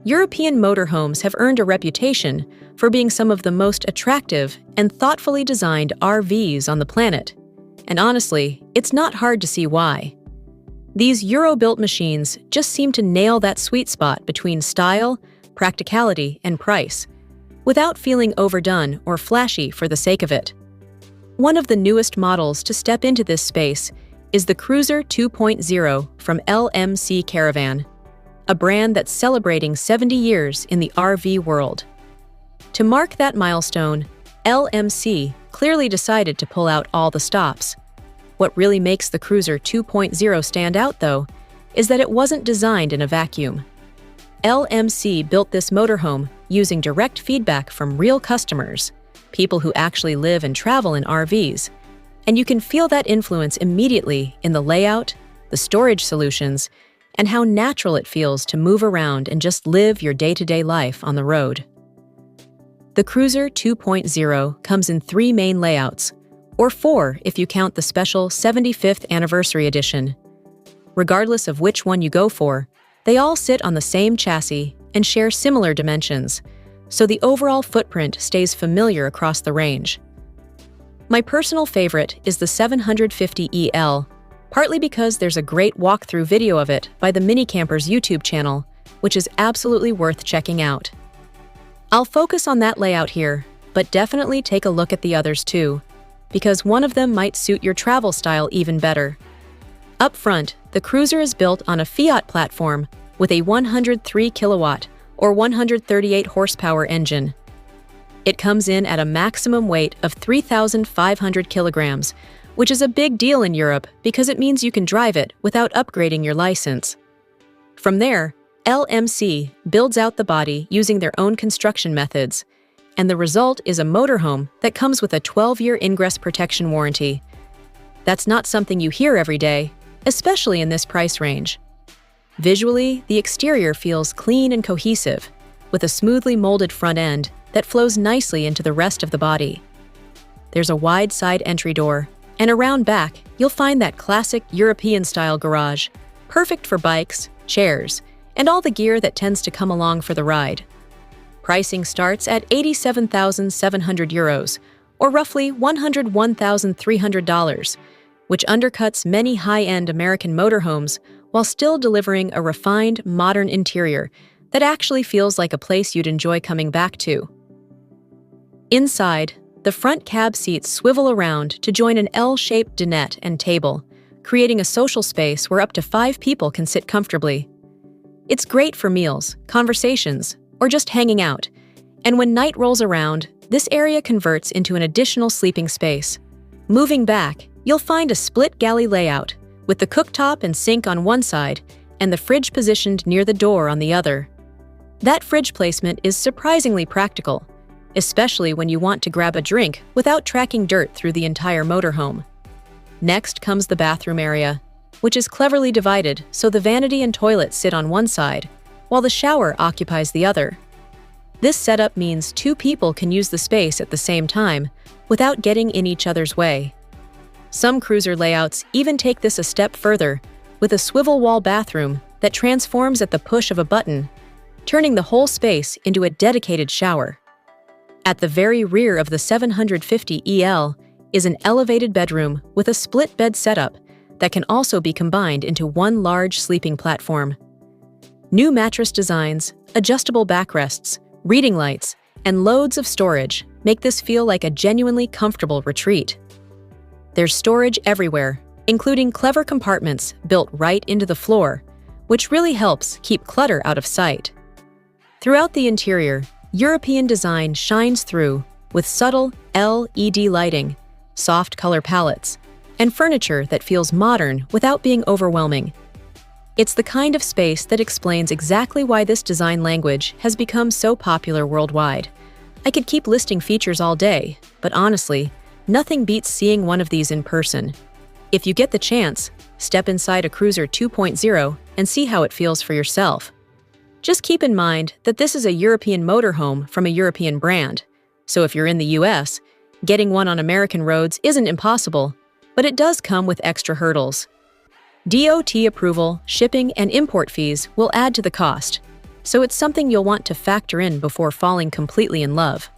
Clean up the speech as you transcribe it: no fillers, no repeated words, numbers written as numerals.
European motorhomes have earned a reputation for being some of the most attractive and thoughtfully designed RVs on the planet. And honestly, it's not hard to see why. These Euro-built machines just seem to nail that sweet spot between style, practicality, and price, without feeling overdone or flashy for the sake of it. One of the newest models to step into this space is the Cruiser 2.0 from LMC Caravan, a brand that's celebrating 70 years in the RV world. To mark that milestone, LMC clearly decided to pull out all the stops. What really makes the Cruiser 2.0 stand out, though, is that it wasn't designed in a vacuum. LMC built this motorhome using direct feedback from real customers, people who actually live and travel in RVs, and you can feel that influence immediately in the layout, the storage solutions, and how natural it feels to move around and just live your day-to-day life on the road. The Cruiser 2.0 comes in 3 main layouts, or 4 if you count the special 75th Anniversary Edition. Regardless of which one you go for, they all sit on the same chassis and share similar dimensions, so the overall footprint stays familiar across the range. My personal favorite is the 750EL, partly because there's a great walkthrough video of it by the Minicamper's YouTube channel, which is absolutely worth checking out. I'll focus on that layout here, but definitely take a look at the others too, because one of them might suit your travel style even better. Up front, the Cruiser is built on a Fiat platform with a 103 kilowatt or 138 horsepower engine. It comes in at a maximum weight of 3,500 kilograms, which is a big deal in Europe because it means you can drive it without upgrading your license. From there, LMC builds out the body using their own construction methods, and the result is a motorhome that comes with a 12-year ingress protection warranty. That's not something you hear every day, especially in this price range. Visually, the exterior feels clean and cohesive, with a smoothly molded front end that flows nicely into the rest of the body. There's a wide side entry door, and around back, you'll find that classic European-style garage, perfect for bikes, chairs, and all the gear that tends to come along for the ride. Pricing starts at €87,700, or roughly $101,300, which undercuts many high-end American motorhomes while still delivering a refined, modern interior that actually feels like a place you'd enjoy coming back to. Inside, the front cab seats swivel around to join an L-shaped dinette and table, creating a social space where up to 5 people can sit comfortably. It's great for meals, conversations, or just hanging out, and when night rolls around, this area converts into an additional sleeping space. Moving back, you'll find a split galley layout, with the cooktop and sink on one side and the fridge positioned near the door on the other. That fridge placement is surprisingly practical, especially when you want to grab a drink without tracking dirt through the entire motorhome. Next comes the bathroom area, which is cleverly divided so the vanity and toilet sit on one side, while the shower occupies the other. This setup means 2 people can use the space at the same time without getting in each other's way. Some Cruiser layouts even take this a step further, with a swivel wall bathroom that transforms at the push of a button, turning the whole space into a dedicated shower. At the very rear of the 750EL is an elevated bedroom with a split bed setup that can also be combined into one large sleeping platform. New mattress designs, adjustable backrests, reading lights, and loads of storage make this feel like a genuinely comfortable retreat. There's storage everywhere, including clever compartments built right into the floor, which really helps keep clutter out of sight. Throughout the interior, European design shines through with subtle LED lighting, soft color palettes, and furniture that feels modern without being overwhelming. It's the kind of space that explains exactly why this design language has become so popular worldwide. I could keep listing features all day, but honestly, nothing beats seeing one of these in person. If you get the chance, step inside a Cruiser 2.0 and see how it feels for yourself. Just keep in mind that this is a European motorhome from a European brand, so if you're in the US, getting one on American roads isn't impossible, but it does come with extra hurdles. DOT approval, shipping, and import fees will add to the cost, so it's something you'll want to factor in before falling completely in love.